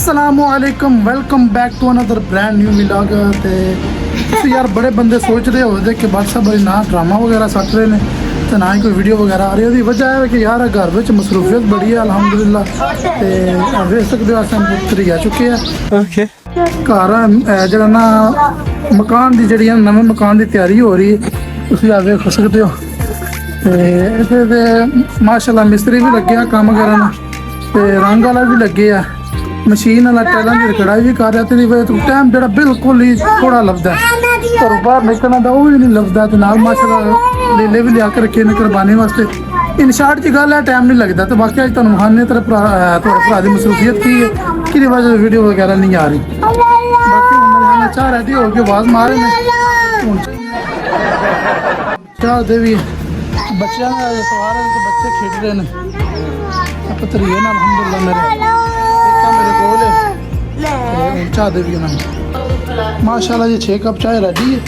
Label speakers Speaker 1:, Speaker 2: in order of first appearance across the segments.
Speaker 1: अस्सलामुअलैकुम welcome back to another brand new vlog. ते ਤੁਸੀਂ यार बड़े बंदे सोच रहे हो कि WhatsApp पर ना ड्रामा वगैरह सट रहे हैं तो ना ही कोई वीडियो वगैरह आ रही है। वजह है कि यार घर में मसरूफियत बड़ी है अलहमदुलिल्लाह। तो देख सकते हो अस पुत्री आ चुके हैं घर जरा ना मकान की जी नवे मकान की तैयारी हो रही है। तुम आ देख सकते हो तो माशाल्लाह मिस्त्री भी लगे काम करन ते रंग वाला भी लगे आ मशीन वाला टाइलों की कढ़ाई भी कर रहा है। वजह तो टाइम जो बिल्कुल ही थोड़ा लगता है और बाहर निकलना तो वो भी नहीं लगता। तो नाल माशाल्लाह लीले भी लिया के रखे ने कुर्बानी वास्ते। इन शार्ट की गल है टाइम नहीं लगता। तो बाकी अज तुम खाने तेरे भरा की मसरूफियत की है कि वजह से वीडियो वगैरह नहीं आ रही। बाकी हम मेरे चाह रेडी हो के आवाज़ मारे ने चाह दे भी बच्चों का सवार है तो बच्चे खेड रहे हैं पतरी है ना अलहमदुलिल्लाह मेरे कोल है चाह दे भी उन्होंने माशाल्लाह जी 6 कप चाय रेडी है।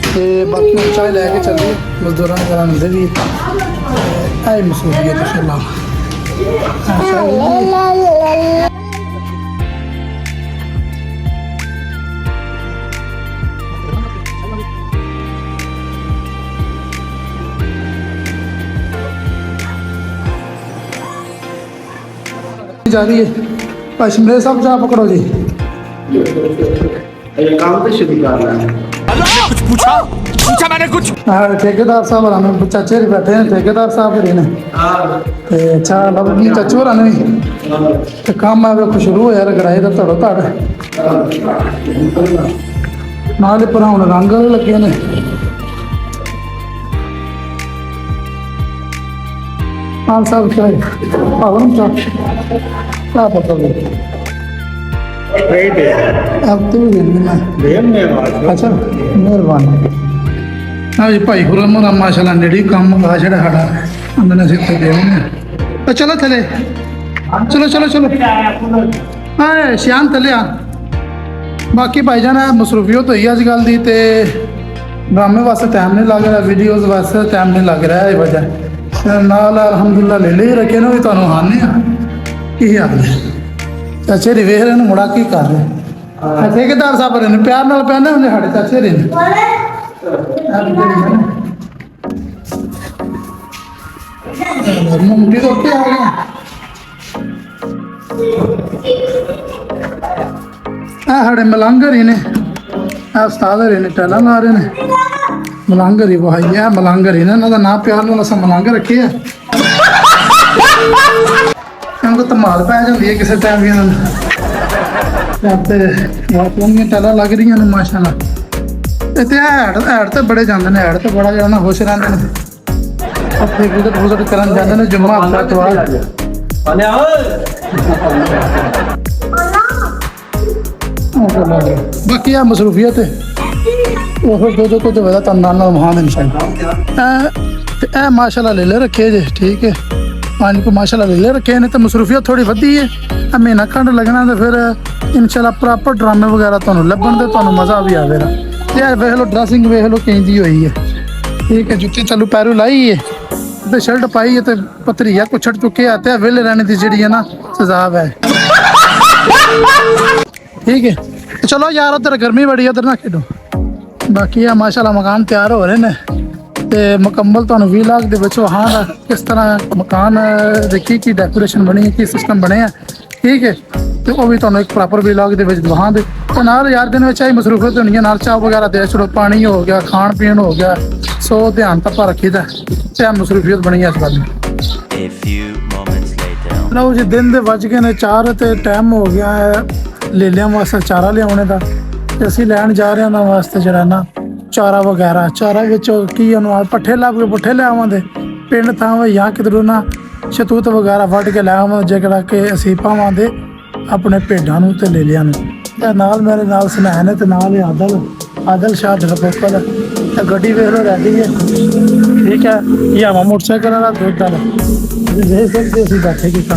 Speaker 1: तो बाकी चाय लैके चलिए मजदूर वगैरह मिलते भी है मसरूफियत इंशाल्लाह। जा रही है पश्चिम सब जा पकड़ो जी
Speaker 2: काम तो शुरू करना है। कुछ पूछा मैंने कुछ।
Speaker 1: हाँ ठेकेदार साहब हमें चाचे बैठे हैं ठेकेदार साहब फिर ने अच्छा लगी चाचू होर ने भी तो काम है वे शुरू होया गड़ाई का धड़ो धड़ नाल पर हुण रंग लगे ने। हाँ साहब चाहे पावन क्या पता अब तो अच्छा मेहरबानी। हाँ जी भाई खुरम माशाल्लाह नेड़ी काम ला छड़ा साड़ा उन्होंने सिर पे देने चलो थले चलो चलो चलो हाँ श्याम थले आ। बाकी भाईजान मसरूफियत हुई अजकल की तो ड्रामे वास्ते टाइम नहीं लग रहा वीडियोज़ वास्ते टाइम नहीं लग रहा है वजह नाल अलहमदुलिल्लाह ले ले रखे ने भी तुहानू आने की हाल है चाचे री वेख रहे मुड़ा की कर रहे ठेकेदार साहब रहे प्यार नाल पहने उन्हें साढ़े चाचे रहे मुंडी तो उत्ते आ गए साढ़े मलंगर ही ने उस्ताद रहे ने टैला ला रहे ने मलंगर ही भाई है मलंगर ही ने इन्हों का नाम प्यार नाल असां मलंग रखे है। इनको धमाल पै जाती है किसी टाइम भी इन्होंने टैला लग रही ने माशाल्लाह। इतने हैड तो बड़े जाते हैं हैड तो बड़ा जो खुश रहते हैं विजिट करन जाते हैं जुम्मा हफ्ता बाकी आ मसरूफियत है वो फिर दो कुछ वजह तुम नाल महान इंशाल्लाह माशाल्लाह ले ले रखे जे ठीक है पानी को माशाल्लाह ले ले रखे ने तो मसरूफियत थोड़ी वधी है महीना खंड लगना तो फिर इंशाल्लाह प्रॉपर ड्रामे वगैरह तुहानू लभण ते तुहानू मज़ा भी आवेगा। यार वेख लो ड्रेसिंग वेख लो कहीं दी हुई है ठीक है जुत्ती चालू पैरों लाई है तो शर्ट पाई है तो पतरिया को छड़ चुके आते हैं वेले रहने की जी है ना सजाब है ठीक है। तो चलो यार उधर गर्मी बड़ी है उधर ना खेडो। बाकी है माशाल्लाह मकान तैयार हो रहे हैं तो मुकम्मल तुहानू व्लॉग दे विच हाँ किस तरह मकान देखी की डेकोरेशन बनी है की सिस्टम बने हैं ठीक है। तो वह भी तुहानू एक प्रॉपर व्लॉग दे विच दिखा दे तो नाल यार दिन में चाहे मसरूफियत होनी है नाल चाह वगैरह दे छोड़ो पानी हो गया खान पीन हो गया सो ध्यान तप्पा रखी दा चाहे मसरूफियत बनी है इस बात में। लो जी दिन दे बज गए ने 4 तो टाइम हो गया है लेलियां वास्ते चारा लियाने का तो असीं लैन जा रहे हैं वास्ते जरा ना चारा वगैरह चारा की पट्ठे ला के पुट्ठे ले आवांगे पिंड थां या किधरों ना शतूत वगैरह वढ़ के लै आवांगे जेकड़ा कि असीं पावांगे अपने भेडां नूं ते लेलियां नूं। नाल मेरे नाल सुनैन है तो नाल आदल शाह ढलपोकल तो गड्डी वेख लो रेडी है ठीक है। यावा मोटरसाइकिल वाला दुध वाला देख सकते असीं बैठे कि तो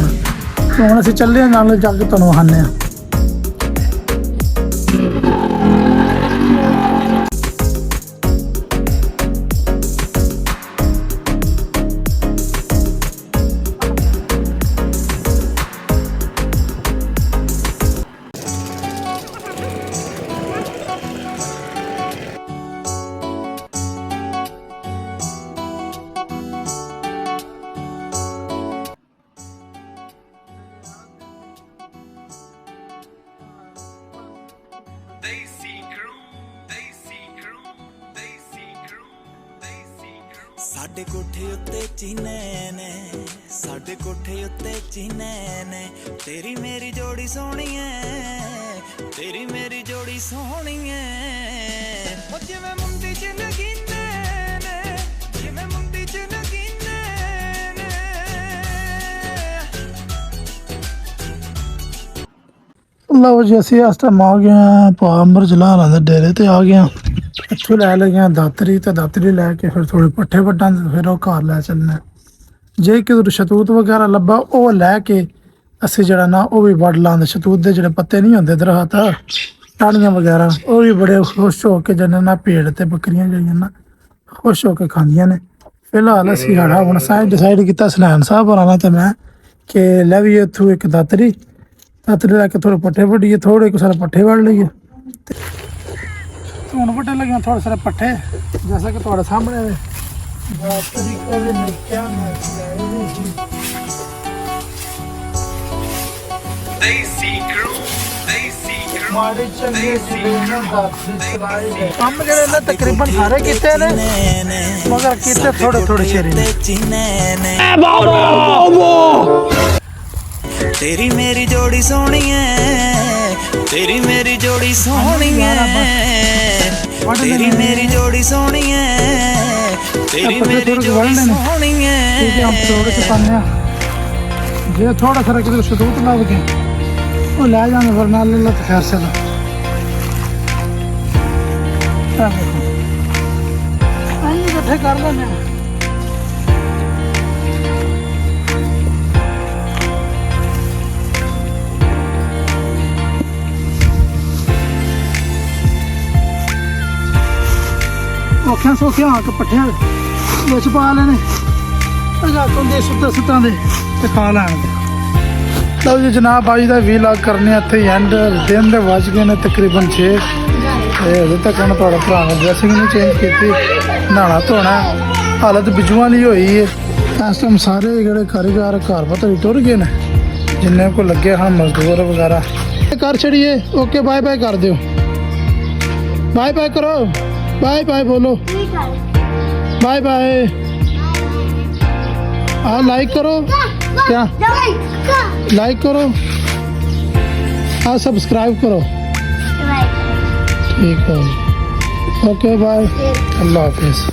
Speaker 1: हुण असीं चले नाल जाके तुहानूं विखाने आ।
Speaker 3: ਸਾਡੇ ਕੋਠੇ ਉੱਤੇ ਚੀਨੇ ਨੇ, ਸਾਡੇ ਕੋਠੇ ਉੱਤੇ ਚੀਨੇ ਨੇ, ਤੇਰੀ ਮੇਰੀ ਜੋੜੀ ਸੋਹਣੀ ਐ, ਤੇਰੀ ਮੇਰੀ ਜੋੜੀ ਸੋਹਣੀ ਐ। ਉਹ ਜਿਵੇਂ ਮੁੰਡੀ ਚ ਨਗੀਨੇ ਨੇ, ਜਿਵੇਂ ਮੁੰਡੀ ਚ ਨਗੀਨੇ ਨੇ।
Speaker 1: ਲਓ ਜੀ ਅਸੀਂ ਇਸ ਟਾਈਮ ਆ ਗਏ ਹਾਂ ਪਾਮਰ ਜਲਾਲਾਂ ਦੇ ਡੇਰੇ ਤੇ ਆ ਗਏ ਹਾਂ। ਇੱਥੋਂ ਲੈ ਲਏ ਹਾਂ ਦਾਤਰੀ, ਤੇ ਦਾਤਰੀ ਲੈ ਕੇ ਫਿਰ ਥੋੜੇ ਪੱਠੇ ਵੱਢਾਂ ਤੇ ਫਿਰ ਉਹ ਘਰ ਲੈ ਚੱਲਣਾ। ਜੇ ਕਿਧਰ ਸ਼ਤੂਤ ਵਗੈਰਾ ਲੱਭਾ ਉਹ ਲੈ ਕੇ ਅਸੀਂ ਜਿਹੜਾ ਨਾ ਉਹ ਵੀ ਵੱਢ ਲਾਂਦੇ। ਸ਼ਤੂਤ ਦੇ ਜਿਹੜੇ ਪੱਤੇ ਨਹੀਂ ਹੁੰਦੇ ਦਰਖਤ, ਟਾਹਣੀਆਂ ਵਗੈਰਾ, ਉਹ ਵੀ ਬੜੇ ਖੁਸ਼ ਹੋ ਕੇ ਜਿਹਨਾਂ ਨਾ ਭੇਡ ਤੇ ਬੱਕਰੀਆਂ ਜਿਹੜੀਆਂ ਨਾ ਖੁਸ਼ ਹੋ ਕੇ ਖਾਂਦੀਆਂ ਨੇ। ਫਿਲਹਾਲ ਅਸੀਂ ਸਾਡਾ ਹੁਣ ਡਿਸਾਈਡ ਕੀਤਾ ਸਨੈਨ ਸਾਹਿਬ ਹੋਰਾਂ ਤੇ ਮੈਂ ਕਿ ਲੈ ਵੀ ਇੱਥੋਂ ਇੱਕ ਦਾਤਰੀ ਲੈ ਕੇ ਥੋੜੇ ਪੱਠੇ ਵੱਢੀਏ, ਥੋੜੇ ਕੁ ਸਾਰੇ ਪੱਠੇ ਵੱਢ ਲਈਏ। ਹੁਣ ਵੱਢਣ ਲੱਗੇ ਥੋੜੇ ਸਾਰੇ ਪੱਠੇ, ਜੈਸਾ ਕਿ ਤੁਹਾਡੇ ਸਾਹਮਣੇ ਦਾਤਰੀ ਕੋਲੇ ਨਿੱਕਿਆ ਮਾੜੇ ਚੰਗੇ ਜੀਵਨ ਦਾਤਰੀ ਕੰਮ ਜਿਹੜੇ ਨੇ ਤਕਰੀਬਨ ਸਾਰੇ ਕੀਤੇ ਨੇ, ਮਗਰ ਕੀਤੇ ਥੋੜੇ ਥੋੜੇ ਚਿਹਰੇ ਨੇ।
Speaker 3: ਤੇਰੀ ਮੇਰੀ ਜੋੜੀ ਸੋਹਣੀ ਐ, ਤੇਰੀ ਮੇਰੀ ਜੋੜੀ ਸੋਹਣੀ ਐ, ਤੇਰੀ ਮੇਰੀ ਜੋੜੀ ਸੋਹਣੀ ਐ, ਤੇਰੀ ਮੇਰੀ ਜੋੜੀ ਸੋਹਣੀ ਐ।
Speaker 1: ਜੇ ਥੋੜਾ ਸਾਰਾ ਕਿਤੇ ਸ਼ਤੂਤ ਲੱਭ ਕੇ ਉਹ ਲੈ ਜਾਣੇ ਫਿਰ ਨਾਲ ਲੈ ਤੇ ਖੈਰ ਸੇ ਇਕੱਠੇ ਕਰ ਲੈਣੇ। ਔਖਿਆਂ ਸੌਖਿਆਂ ਆ ਕੇ ਪੱਠਿਆਂ ਵਿੱਚ ਪਾ ਲੈਣੇ, ਰਾਤੋਂ ਦੇ ਸੁੱਤਾਂ ਦੇ ਤੇ ਖਾ ਲੈਣਗੇ। ਲਓ ਜੀ ਜਨਾਬ ਅੱਜ ਦਾ ਵੀਲੌਗ ਕਰਨੇ ਇੱਥੇ ਐਂਡ। ਦਿਨ ਦੇ ਵੱਜ ਗਏ ਨੇ ਤਕਰੀਬਨ 6 ਤੇ ਹਜੇ ਤੱਕ ਹੁਣ ਤੁਹਾਡਾ ਭਰਾ ਨੇ ਡਰੈਸਿੰਗ ਨਹੀਂ ਚੇਂਜ ਕੀਤੀ, ਨਹਾਉਣਾ ਧੋਣਾ ਹਾਲਤ ਬਿਜੂਆਂ ਲਈ ਹੋਈ ਹੈ। ਇਸ ਟਾਈਮ ਸਾਰੇ ਜਿਹੜੇ ਕਾਰੀਗਰ ਘਰ ਪਤਾ ਵੀ ਟੁਰ ਗਏ ਨੇ, ਜਿੰਨੇ ਕੋ ਲੱਗੇ ਹਨ ਮਜ਼ਦੂਰ ਵਗੈਰਾ। ਕਰ ਛੜੀਏ ਓਕੇ ਬਾਏ ਬਾਏ ਕਰ ਦਿਓ, ਬਾਏ ਬਾਏ ਕਰੋ, बाय बाय बोलो, बाय बाय। हाँ लाइक करो, क्या लाइक करो, हाँ सब्सक्राइब करो, ठीक है, ओके बाय, अल्लाह हाफिज़।